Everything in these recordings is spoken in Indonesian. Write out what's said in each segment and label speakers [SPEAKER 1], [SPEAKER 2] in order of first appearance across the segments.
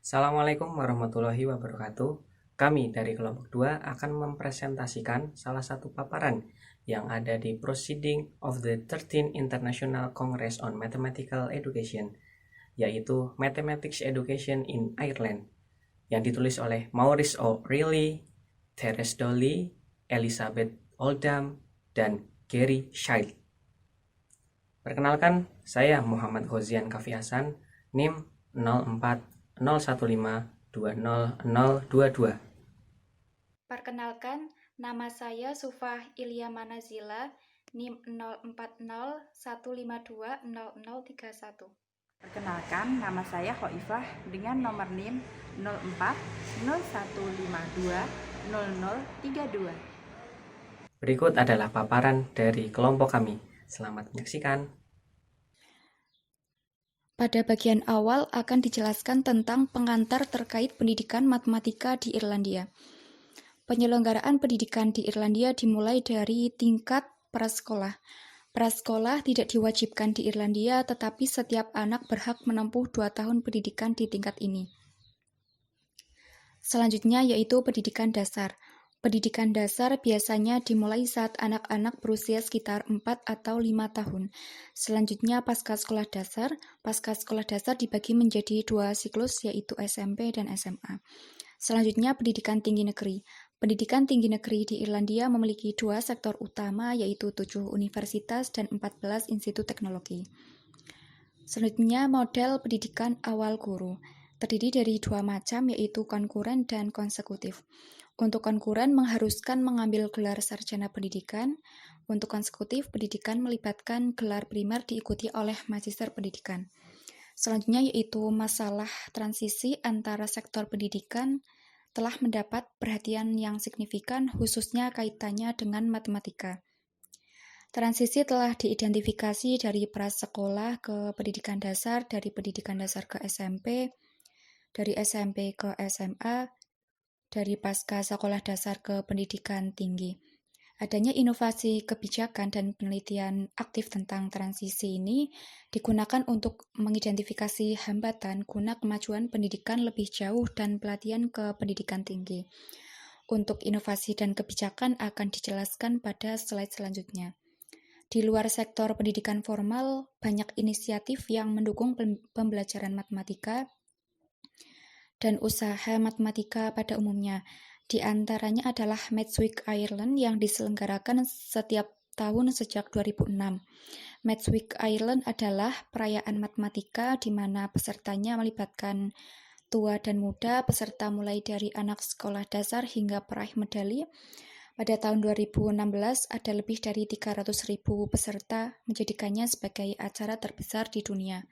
[SPEAKER 1] Assalamualaikum warahmatullahi wabarakatuh. Kami dari kelompok 2 akan mempresentasikan salah satu paparan yang ada di Proceeding of the 13th International Congress on Mathematical Education, yaitu Mathematics Education in Ireland, yang ditulis oleh Maurice O'Reilly, Therese Dolly, Elizabeth Oldham, dan Gary Child. Perkenalkan, saya Muhammad Ghozian Kafi Hasan, NIM 0401520022.
[SPEAKER 2] Perkenalkan, nama saya Sufah Ilya Manazila, NIM 0401520031.
[SPEAKER 3] Perkenalkan, nama saya Khoifah dengan nomor NIM 0401520032.
[SPEAKER 1] Berikut adalah paparan dari kelompok kami. Selamat menyaksikan.
[SPEAKER 2] Pada bagian awal akan dijelaskan tentang pengantar terkait pendidikan matematika di Irlandia. Penyelenggaraan pendidikan di Irlandia dimulai dari tingkat prasekolah. Prasekolah tidak diwajibkan di Irlandia, tetapi setiap anak berhak menempuh 2 tahun pendidikan di tingkat ini. Selanjutnya yaitu pendidikan dasar. Pendidikan dasar biasanya dimulai saat anak-anak berusia sekitar 4 atau 5 tahun. Selanjutnya pasca sekolah dasar. Pasca sekolah dasar dibagi menjadi 2 siklus, yaitu SMP dan SMA. Selanjutnya pendidikan tinggi negeri. Pendidikan tinggi negeri di Irlandia memiliki 2 sektor utama, yaitu 7 universitas dan 14 institut teknologi. Selanjutnya model pendidikan awal guru. Terdiri dari 2 macam, yaitu konkuren dan konsekutif. Untuk konkuren mengharuskan mengambil gelar sarjana pendidikan. Untuk konsekutif, pendidikan melibatkan gelar primer diikuti oleh magister pendidikan. Selanjutnya yaitu masalah transisi antara sektor pendidikan telah mendapat perhatian yang signifikan, khususnya kaitannya dengan matematika. Transisi telah diidentifikasi dari prasekolah ke pendidikan dasar, dari pendidikan dasar ke SMP, dari SMP ke SMA, dari pasca sekolah dasar ke pendidikan tinggi. Adanya inovasi kebijakan dan penelitian aktif tentang transisi ini digunakan untuk mengidentifikasi hambatan guna kemajuan pendidikan lebih jauh dan pelatihan ke pendidikan tinggi. Untuk inovasi dan kebijakan akan dijelaskan pada slide selanjutnya. Di luar sektor pendidikan formal, banyak inisiatif yang mendukung pembelajaran matematika dan usaha matematika pada umumnya. Di antaranya adalah Maths Week Ireland yang diselenggarakan setiap tahun sejak 2006. Maths Week Ireland adalah perayaan matematika di mana pesertanya melibatkan tua dan muda, peserta mulai dari anak sekolah dasar hingga peraih medali. Pada tahun 2016 ada lebih dari 300.000 peserta, menjadikannya sebagai acara terbesar di dunia.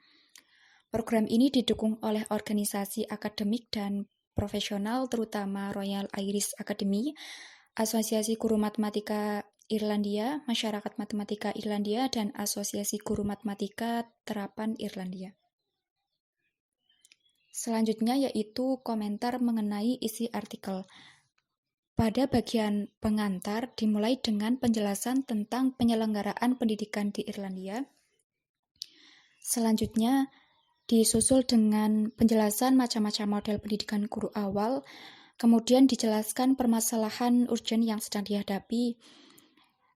[SPEAKER 2] Program ini didukung oleh organisasi akademik dan profesional, terutama Royal Irish Academy, Asosiasi Guru Matematika Irlandia, Masyarakat Matematika Irlandia, dan Asosiasi Guru Matematika Terapan Irlandia. Selanjutnya yaitu komentar mengenai isi artikel. Pada bagian pengantar dimulai dengan penjelasan tentang penyelenggaraan pendidikan di Irlandia. Selanjutnya disusul dengan penjelasan macam-macam model pendidikan guru awal, kemudian dijelaskan permasalahan urgent yang sedang dihadapi.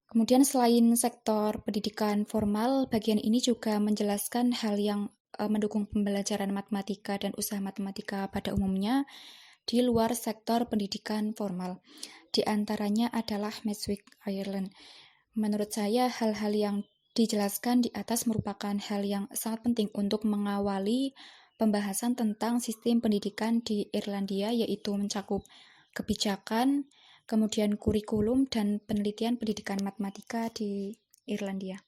[SPEAKER 2] Kemudian selain sektor pendidikan formal, bagian ini juga menjelaskan hal yang mendukung pembelajaran matematika dan usaha matematika pada umumnya di luar sektor pendidikan formal. Di antaranya adalah Maths Week Ireland. Menurut saya, hal-hal yang dijelaskan di atas merupakan hal yang sangat penting untuk mengawali pembahasan tentang sistem pendidikan di Irlandia, yaitu mencakup kebijakan, kemudian kurikulum, dan penelitian pendidikan matematika di Irlandia.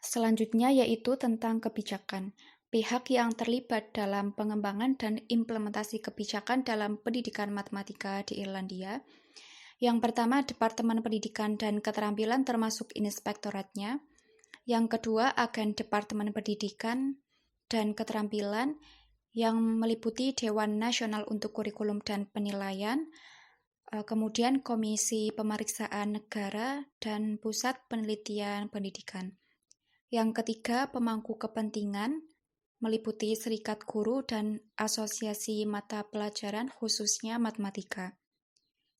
[SPEAKER 2] Selanjutnya yaitu tentang kebijakan. Pihak yang terlibat dalam pengembangan dan implementasi kebijakan dalam pendidikan matematika di Irlandia. Yang pertama, Departemen Pendidikan dan Keterampilan termasuk inspektoratnya. Yang kedua, agen Departemen Pendidikan dan Keterampilan yang meliputi Dewan Nasional untuk Kurikulum dan Penilaian, kemudian Komisi Pemeriksaan Negara dan Pusat Penelitian Pendidikan. Yang ketiga, pemangku kepentingan meliputi serikat guru dan asosiasi mata pelajaran khususnya matematika.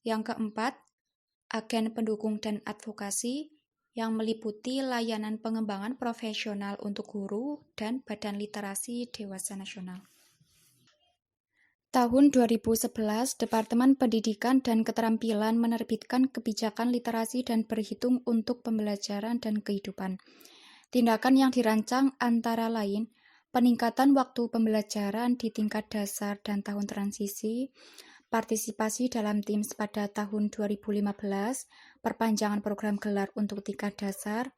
[SPEAKER 2] Yang keempat, agen pendukung dan advokasi yang meliputi layanan pengembangan profesional untuk guru dan Badan Literasi Dewasa Nasional. Tahun 2011, Departemen Pendidikan dan Keterampilan menerbitkan kebijakan literasi dan berhitung untuk pembelajaran dan kehidupan. Tindakan yang dirancang antara lain peningkatan waktu pembelajaran di tingkat dasar dan tahun transisi, partisipasi dalam TIMSS pada tahun 2015, perpanjangan program gelar untuk tingkat dasar,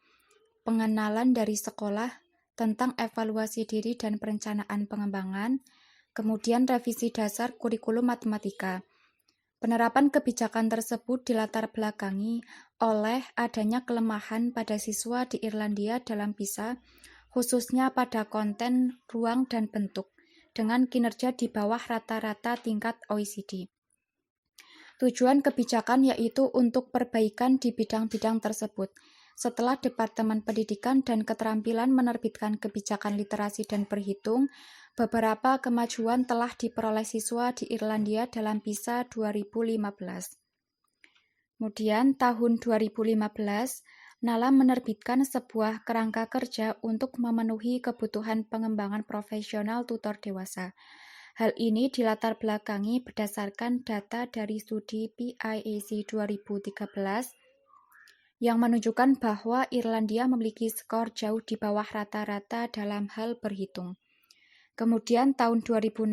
[SPEAKER 2] pengenalan dari sekolah tentang evaluasi diri dan perencanaan pengembangan, kemudian revisi dasar kurikulum matematika. Penerapan kebijakan tersebut dilatar belakangi oleh adanya kelemahan pada siswa di Irlandia dalam PISA, khususnya pada konten, ruang, dan bentuk, dengan kinerja di bawah rata-rata tingkat OECD. Tujuan kebijakan yaitu untuk perbaikan di bidang-bidang tersebut. Setelah Departemen Pendidikan dan Keterampilan menerbitkan kebijakan literasi dan berhitung, beberapa kemajuan telah diperoleh siswa di Irlandia dalam PISA 2015. Kemudian tahun 2015, NALA menerbitkan sebuah kerangka kerja untuk memenuhi kebutuhan pengembangan profesional tutor dewasa. Hal ini dilatar belakangi berdasarkan data dari studi PIAC 2013 yang menunjukkan bahwa Irlandia memiliki skor jauh di bawah rata-rata dalam hal berhitung. Kemudian tahun 2016,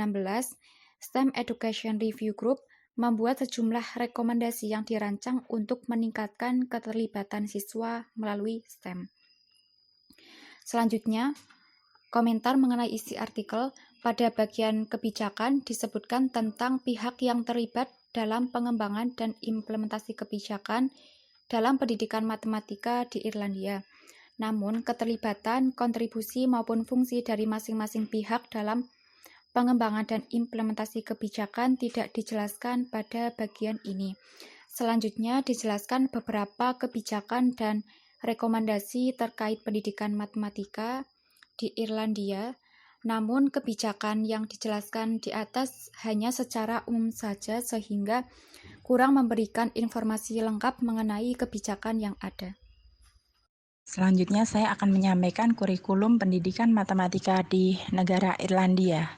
[SPEAKER 2] STEM Education Review Group membuat sejumlah rekomendasi yang dirancang untuk meningkatkan keterlibatan siswa melalui STEM. Selanjutnya, komentar mengenai isi artikel. Pada bagian kebijakan disebutkan tentang pihak yang terlibat dalam pengembangan dan implementasi kebijakan dalam pendidikan matematika di Irlandia. Namun, keterlibatan, kontribusi maupun fungsi dari masing-masing pihak dalam pengembangan dan implementasi kebijakan tidak dijelaskan pada bagian ini. Selanjutnya, dijelaskan beberapa kebijakan dan rekomendasi terkait pendidikan matematika di Irlandia. Namun, kebijakan yang dijelaskan di atas hanya secara umum saja sehingga kurang memberikan informasi lengkap mengenai kebijakan yang ada.
[SPEAKER 4] Selanjutnya saya akan menyampaikan kurikulum pendidikan matematika di negara Irlandia.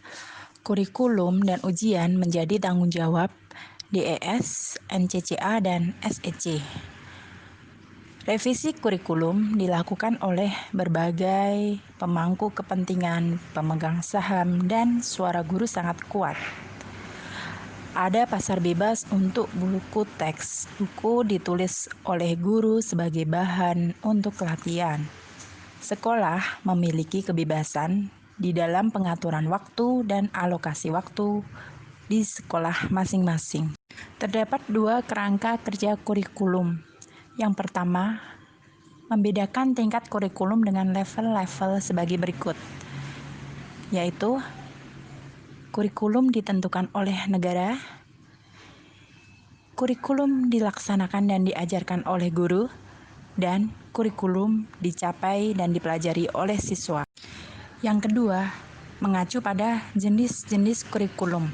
[SPEAKER 4] Kurikulum dan ujian menjadi tanggung jawab DES, NCCA, dan SEC. Revisi kurikulum dilakukan oleh berbagai pemangku kepentingan, pemegang saham, dan suara guru sangat kuat. Ada pasar bebas untuk buku teks. Buku ditulis oleh guru sebagai bahan untuk latihan. Sekolah memiliki kebebasan di dalam pengaturan waktu dan alokasi waktu di sekolah masing-masing. Terdapat dua kerangka kerja kurikulum. Yang pertama, membedakan tingkat kurikulum dengan level-level sebagai berikut, yaitu kurikulum ditentukan oleh negara, kurikulum dilaksanakan dan diajarkan oleh guru, dan kurikulum dicapai dan dipelajari oleh siswa. Yang kedua, mengacu pada jenis-jenis kurikulum,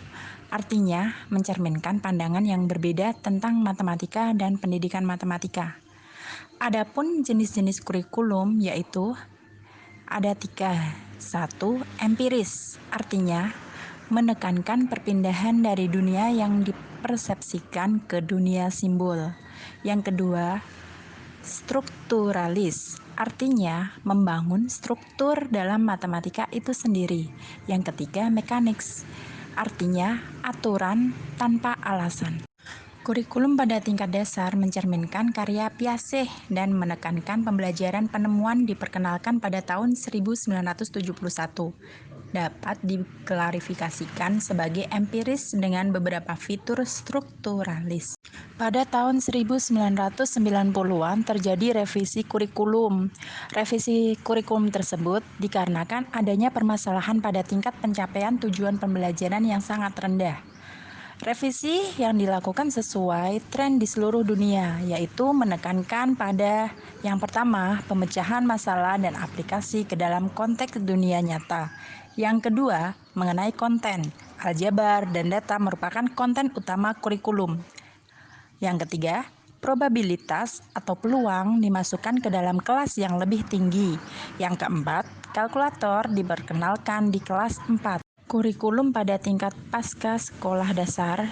[SPEAKER 4] artinya mencerminkan pandangan yang berbeda tentang matematika dan pendidikan matematika. Adapun jenis-jenis kurikulum yaitu ada 3. 1. Empiris, artinya menekankan perpindahan dari dunia yang dipersepsikan ke dunia simbol. Yang kedua, strukturalis, artinya membangun struktur dalam matematika itu sendiri. Yang ketiga, mekaniks, artinya aturan tanpa alasan. Kurikulum pada tingkat dasar mencerminkan karya Piaget dan menekankan pembelajaran penemuan diperkenalkan pada tahun 1971. Dapat diklarifikasikan sebagai empiris dengan beberapa fitur strukturalis. Pada tahun 1990-an terjadi revisi kurikulum. Revisi kurikulum tersebut dikarenakan adanya permasalahan pada tingkat pencapaian tujuan pembelajaran yang sangat rendah. Revisi yang dilakukan sesuai tren di seluruh dunia, yaitu menekankan pada yang pertama, pemecahan masalah dan aplikasi ke dalam konteks dunia nyata. Yang kedua, mengenai konten. Aljabar dan data merupakan konten utama kurikulum. Yang ketiga, probabilitas atau peluang dimasukkan ke dalam kelas yang lebih tinggi. Yang keempat, kalkulator diperkenalkan di kelas 4. Kurikulum pada tingkat pasca sekolah dasar.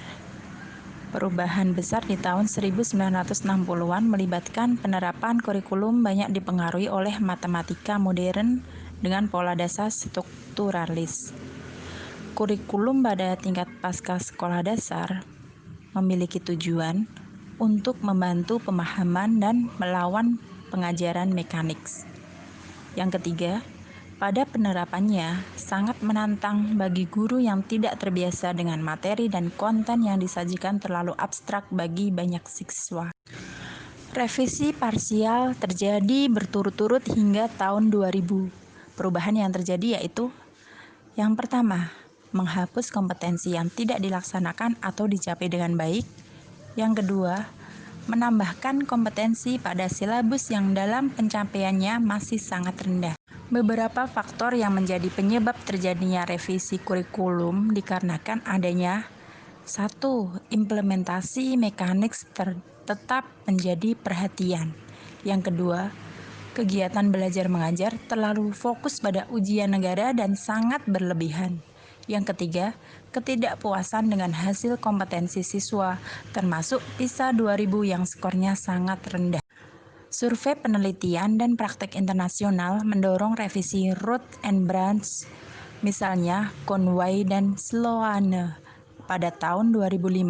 [SPEAKER 4] Perubahan besar di tahun 1960-an melibatkan penerapan kurikulum banyak dipengaruhi oleh matematika modern dengan pola dasar strukturalis. Kurikulum pada tingkat pasca sekolah dasar memiliki tujuan untuk membantu pemahaman dan melawan pengajaran mekanik. Yang ketiga, pada penerapannya sangat menantang bagi guru yang tidak terbiasa dengan materi dan konten yang disajikan terlalu abstrak bagi banyak siswa. Revisi parsial terjadi berturut-turut hingga tahun 2000. Perubahan yang terjadi yaitu yang pertama, menghapus kompetensi yang tidak dilaksanakan atau dicapai dengan baik. Yang kedua, menambahkan kompetensi pada silabus yang dalam pencapaiannya masih sangat rendah. Beberapa faktor yang menjadi penyebab terjadinya revisi kurikulum dikarenakan adanya 1. Implementasi mekanik tetap menjadi perhatian. Yang kedua, kegiatan belajar mengajar terlalu fokus pada ujian negara dan sangat berlebihan. Yang ketiga, ketidakpuasan dengan hasil kompetensi siswa, termasuk PISA 2000 yang skornya sangat rendah. Survei penelitian dan praktek internasional mendorong revisi root and branch, misalnya Conway dan Sloane pada tahun 2005.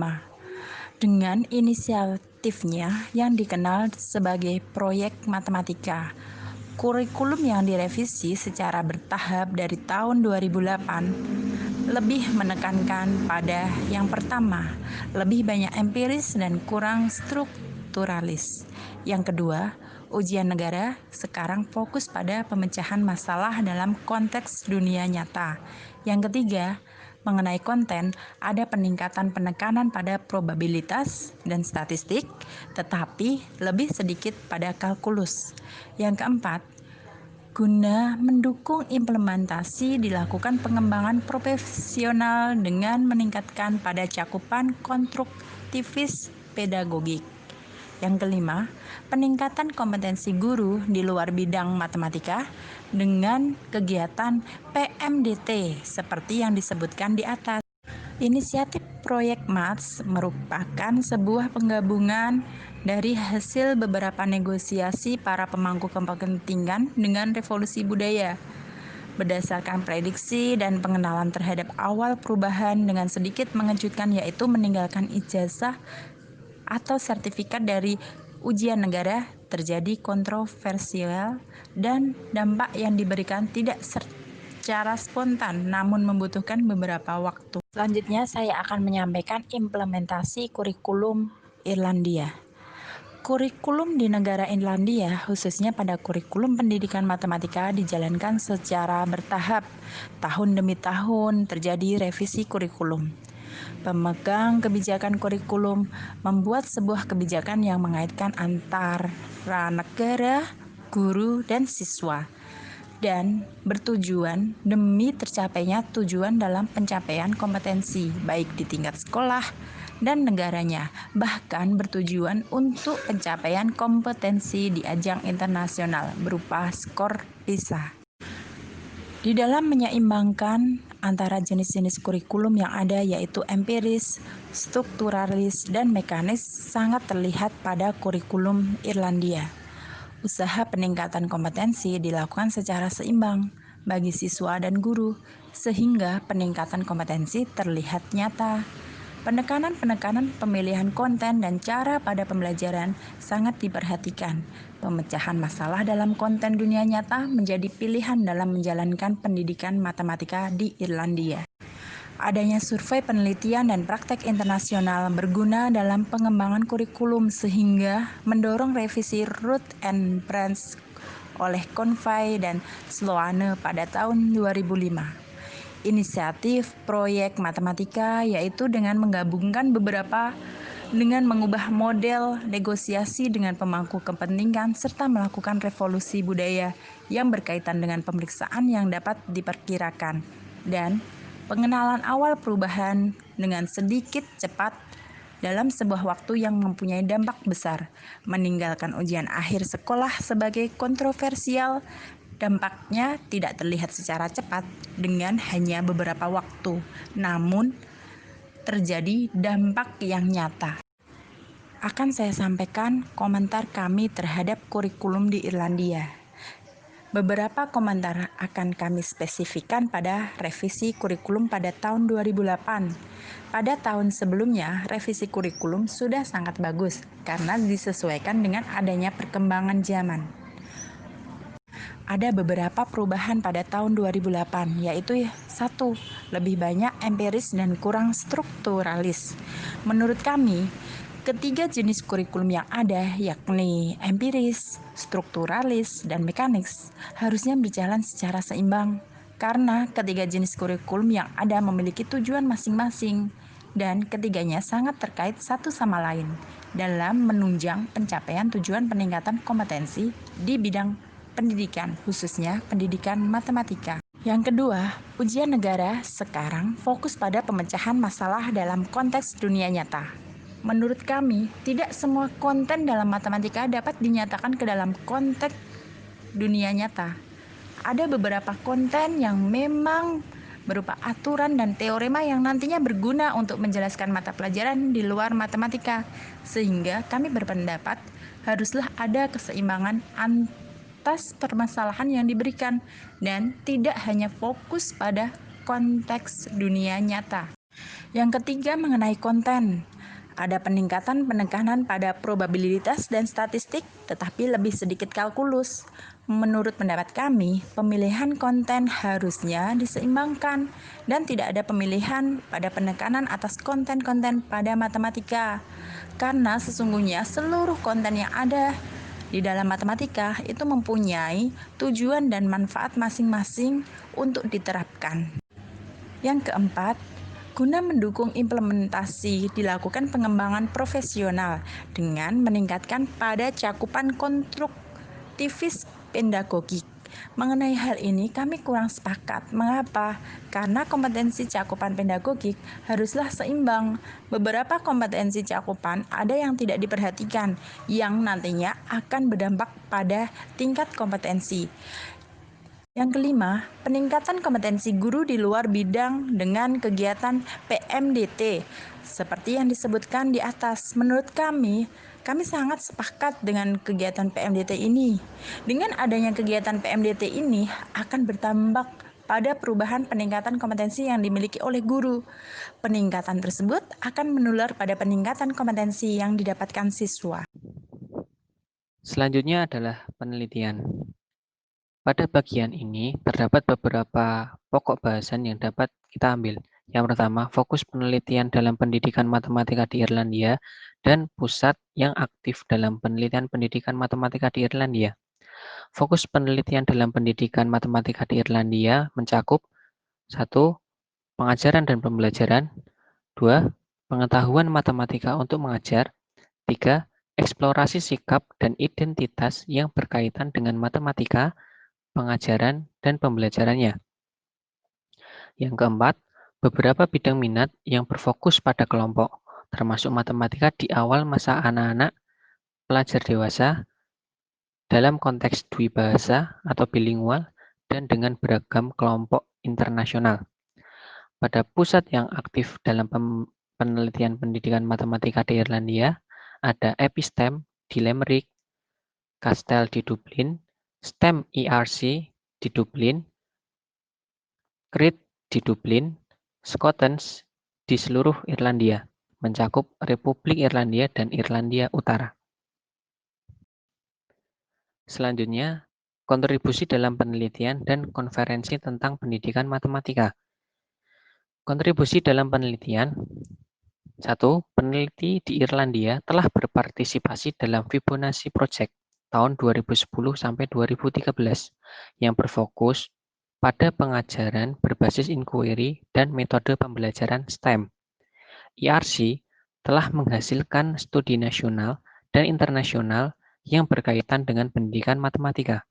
[SPEAKER 4] Dengan inisiatifnya yang dikenal sebagai proyek matematika, kurikulum yang direvisi secara bertahap dari tahun 2008 lebih menekankan pada yang pertama, lebih banyak empiris dan kurang strukturalis. Yang kedua, ujian negara sekarang fokus pada pemecahan masalah dalam konteks dunia nyata. Yang ketiga, mengenai konten, ada peningkatan penekanan pada probabilitas dan statistik, tetapi lebih sedikit pada kalkulus. Yang keempat, guna mendukung implementasi dilakukan pengembangan profesional dengan meningkatkan pada cakupan konstruktivis pedagogik. Yang kelima, peningkatan kompetensi guru di luar bidang matematika dengan kegiatan PMDT seperti yang disebutkan di atas. Inisiatif Proyek Maths merupakan sebuah penggabungan dari hasil beberapa negosiasi para pemangku kepentingan dengan revolusi budaya. Berdasarkan prediksi dan pengenalan terhadap awal perubahan dengan sedikit mengejutkan, yaitu meninggalkan ijazah atau sertifikat dari ujian negara, terjadi kontroversial dan dampak yang diberikan tidak secara spontan namun membutuhkan beberapa waktu. Selanjutnya saya akan menyampaikan implementasi kurikulum Irlandia. Kurikulum di negara Irlandia, khususnya pada kurikulum pendidikan matematika, dijalankan secara bertahap. Tahun demi tahun terjadi revisi kurikulum. Pemegang kebijakan kurikulum membuat sebuah kebijakan yang mengaitkan antara negara, guru, dan siswa, dan bertujuan demi tercapainya tujuan dalam pencapaian kompetensi, baik di tingkat sekolah dan negaranya, bahkan bertujuan untuk pencapaian kompetensi di ajang internasional berupa skor PISA. Di dalam menyeimbangkan antara jenis-jenis kurikulum yang ada, yaitu empiris, strukturalis, dan mekanis, sangat terlihat pada kurikulum Irlandia. Usaha peningkatan kompetensi dilakukan secara seimbang bagi siswa dan guru, sehingga peningkatan kompetensi terlihat nyata. Penekanan pemilihan konten dan cara pada pembelajaran sangat diperhatikan. Pemecahan masalah dalam konten dunia nyata menjadi pilihan dalam menjalankan pendidikan matematika di Irlandia. Adanya survei penelitian dan praktek internasional berguna dalam pengembangan kurikulum sehingga mendorong revisi root and branch oleh Conway dan Sloane pada tahun 2005. Inisiatif proyek matematika yaitu dengan menggabungkan dengan mengubah model negosiasi dengan pemangku kepentingan serta melakukan revolusi budaya yang berkaitan dengan pemeriksaan yang dapat diperkirakan. dan pengenalan awal perubahan dengan sedikit cepat dalam sebuah waktu yang mempunyai dampak besar, meninggalkan ujian akhir sekolah sebagai kontroversial. Dampaknya tidak terlihat secara cepat dengan hanya beberapa waktu, namun terjadi dampak yang nyata. Akan saya sampaikan komentar kami terhadap kurikulum di Irlandia. Beberapa komentar akan kami spesifikkan pada revisi kurikulum pada tahun 2008. Pada tahun sebelumnya, revisi kurikulum sudah sangat bagus karena disesuaikan dengan adanya perkembangan zaman. Ada beberapa perubahan pada tahun 2008, yaitu 1. Lebih banyak empiris dan kurang strukturalis. Menurut kami, ketiga jenis kurikulum yang ada, yakni empiris, strukturalis, dan mekanis, harusnya berjalan secara seimbang, karena ketiga jenis kurikulum yang ada memiliki tujuan masing-masing, dan ketiganya sangat terkait satu sama lain dalam menunjang pencapaian tujuan peningkatan kompetensi di bidang pendidikan, khususnya pendidikan matematika. Yang kedua, ujian negara sekarang fokus pada pemecahan masalah dalam konteks dunia nyata. Menurut kami, tidak semua konten dalam matematika dapat dinyatakan ke dalam konteks dunia nyata. Ada beberapa konten yang memang berupa aturan dan teorema yang nantinya berguna untuk menjelaskan mata pelajaran di luar matematika, sehingga kami berpendapat haruslah ada keseimbangan atas permasalahan yang diberikan dan tidak hanya fokus pada konteks dunia nyata. Yang ketiga, mengenai konten. Ada peningkatan penekanan pada probabilitas dan statistik, tetapi lebih sedikit kalkulus. Menurut pendapat kami, pemilihan konten harusnya diseimbangkan dan tidak ada pemilihan pada penekanan atas konten-konten pada matematika. Karena sesungguhnya seluruh konten yang ada di dalam matematika itu mempunyai tujuan dan manfaat masing-masing untuk diterapkan. Yang keempat, guna mendukung implementasi dilakukan pengembangan profesional dengan meningkatkan pada cakupan konstruktivis pedagogik. Mengenai hal ini kami kurang sepakat. Mengapa? Karena kompetensi cakupan pedagogik haruslah seimbang. Beberapa kompetensi cakupan ada yang tidak diperhatikan, yang nantinya akan berdampak pada tingkat kompetensi. Yang kelima, peningkatan kompetensi guru di luar bidang dengan kegiatan PMDT. Seperti yang disebutkan di atas, menurut kami sangat sepakat dengan kegiatan PMDT ini. Dengan adanya kegiatan PMDT ini akan berdampak pada perubahan peningkatan kompetensi yang dimiliki oleh guru. Peningkatan tersebut akan menular pada peningkatan kompetensi yang didapatkan siswa.
[SPEAKER 1] Selanjutnya adalah penelitian. Pada bagian ini terdapat beberapa pokok bahasan yang dapat kita ambil. Yang pertama, fokus penelitian dalam pendidikan matematika di Irlandia dan pusat yang aktif dalam penelitian pendidikan matematika di Irlandia. Fokus penelitian dalam pendidikan matematika di Irlandia mencakup 1. Pengajaran dan pembelajaran. 2. Pengetahuan matematika untuk mengajar. 3. Eksplorasi sikap dan identitas yang berkaitan dengan matematika, pengajaran, dan pembelajarannya. Yang keempat, beberapa bidang minat yang berfokus pada kelompok, termasuk matematika di awal masa anak-anak, pelajar dewasa, dalam konteks dwibahasa atau bilingual, dan dengan beragam kelompok internasional. Pada pusat yang aktif dalam penelitian pendidikan matematika di Irlandia, ada Epistem di Limerick, Castell di Dublin, STEM ERC di Dublin, CRIT di Dublin, Scottens di seluruh Irlandia, mencakup Republik Irlandia dan Irlandia Utara. Selanjutnya, kontribusi dalam penelitian dan konferensi tentang pendidikan matematika. Kontribusi dalam penelitian. 1. Peneliti di Irlandia telah berpartisipasi dalam Fibonacci Project tahun 2010 sampai 2013 yang berfokus pada pengajaran berbasis inquiry dan metode pembelajaran STEM. IRC telah menghasilkan studi nasional dan internasional yang berkaitan dengan pendidikan matematika.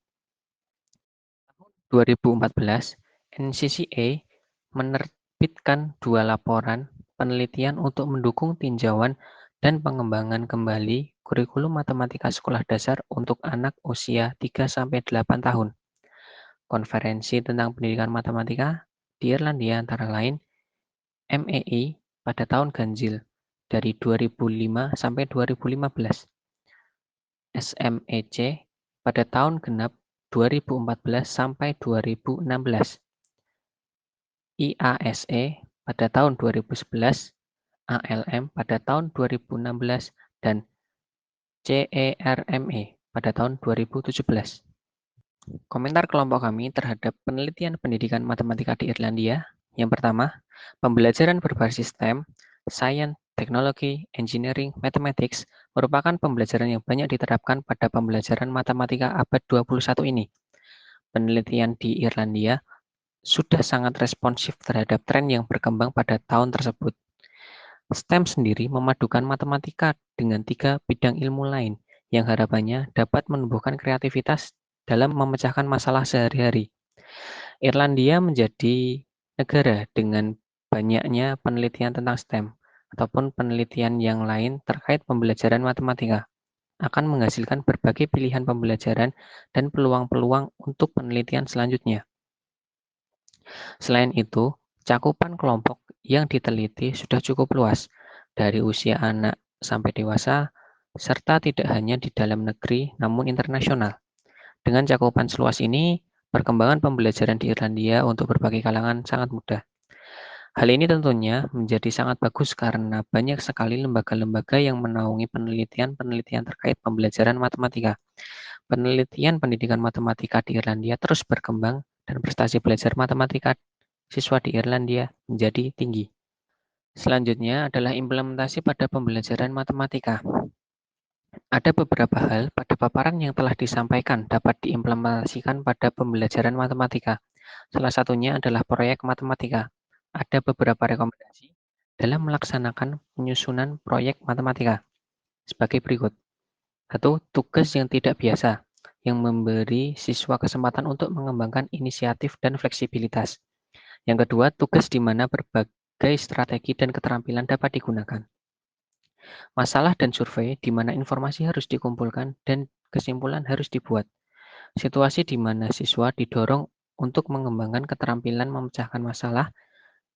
[SPEAKER 1] 2014, NCCA menerbitkan 2 laporan penelitian untuk mendukung tinjauan dan pengembangan kembali kurikulum matematika sekolah dasar untuk anak usia 3-8 tahun. Konferensi tentang pendidikan matematika di Irlandia antara lain MEI pada tahun ganjil dari 2005 sampai 2015, SMEC pada tahun genap 2014 sampai 2016, IASE pada tahun 2011, ALM pada tahun 2016, dan CERME pada tahun 2017. Komentar kelompok kami terhadap penelitian pendidikan matematika di Irlandia. Yang pertama, pembelajaran berbasis STEM, Science, Technology, Engineering, Mathematics, merupakan pembelajaran yang banyak diterapkan pada pembelajaran matematika abad 21 ini. Penelitian di Irlandia sudah sangat responsif terhadap tren yang berkembang pada tahun tersebut. STEM sendiri memadukan matematika dengan 3 bidang ilmu lain yang harapannya dapat menumbuhkan kreativitas dalam memecahkan masalah sehari-hari. Irlandia menjadi negara dengan banyaknya penelitian tentang STEM ataupun penelitian yang lain terkait pembelajaran matematika akan menghasilkan berbagai pilihan pembelajaran dan peluang-peluang untuk penelitian selanjutnya. Selain itu, cakupan kelompok yang diteliti sudah cukup luas, dari usia anak sampai dewasa, serta tidak hanya di dalam negeri namun internasional. Dengan cakupan seluas ini, perkembangan pembelajaran di Irlandia untuk berbagai kalangan sangat mudah. Hal ini tentunya menjadi sangat bagus karena banyak sekali lembaga-lembaga yang menaungi penelitian-penelitian terkait pembelajaran matematika. Penelitian pendidikan matematika di Irlandia terus berkembang dan prestasi belajar matematika siswa di Irlandia menjadi tinggi. Selanjutnya adalah implementasi pada pembelajaran matematika. Ada beberapa hal pada paparan yang telah disampaikan dapat diimplementasikan pada pembelajaran matematika. Salah satunya adalah proyek matematika. Ada beberapa rekomendasi dalam melaksanakan penyusunan proyek matematika sebagai berikut. 1. Tugas yang tidak biasa, yang memberi siswa kesempatan untuk mengembangkan inisiatif dan fleksibilitas. Yang kedua, tugas di mana berbagai strategi dan keterampilan dapat digunakan. Masalah dan survei di mana informasi harus dikumpulkan dan kesimpulan harus dibuat. Situasi di mana siswa didorong untuk mengembangkan keterampilan memecahkan masalah,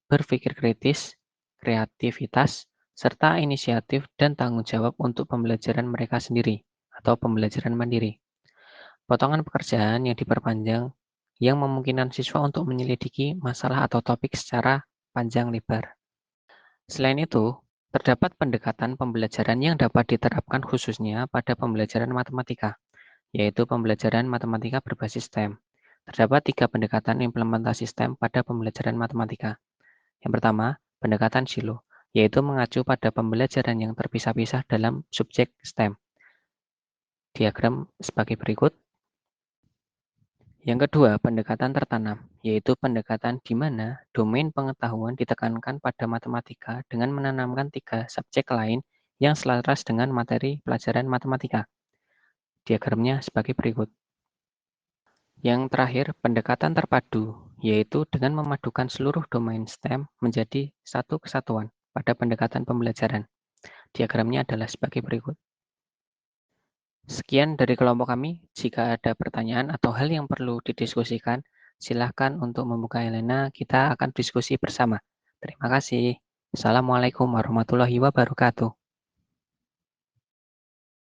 [SPEAKER 1] berpikir kritis, kreativitas, serta inisiatif dan tanggung jawab untuk pembelajaran mereka sendiri atau pembelajaran mandiri. Potongan pekerjaan yang diperpanjang yang memungkinkan siswa untuk menyelidiki masalah atau topik secara panjang lebar. Selain itu, terdapat pendekatan pembelajaran yang dapat diterapkan khususnya pada pembelajaran matematika, yaitu pembelajaran matematika berbasis STEM. Terdapat 3 pendekatan implementasi STEM pada pembelajaran matematika. Yang pertama, pendekatan silo, yaitu mengacu pada pembelajaran yang terpisah-pisah dalam subjek STEM. Diagram sebagai berikut. Yang kedua, pendekatan tertanam, yaitu pendekatan di mana domain pengetahuan ditekankan pada matematika dengan menanamkan 3 subjek lain yang selaras dengan materi pelajaran matematika. Diagramnya sebagai berikut. Yang terakhir, pendekatan terpadu, yaitu dengan memadukan seluruh domain STEM menjadi satu kesatuan pada pendekatan pembelajaran. Diagramnya adalah sebagai berikut. Sekian dari kelompok kami. Jika ada pertanyaan atau hal yang perlu didiskusikan, silakan untuk membuka Elena, kita akan diskusi bersama. Terima kasih. Assalamualaikum warahmatullahi wabarakatuh.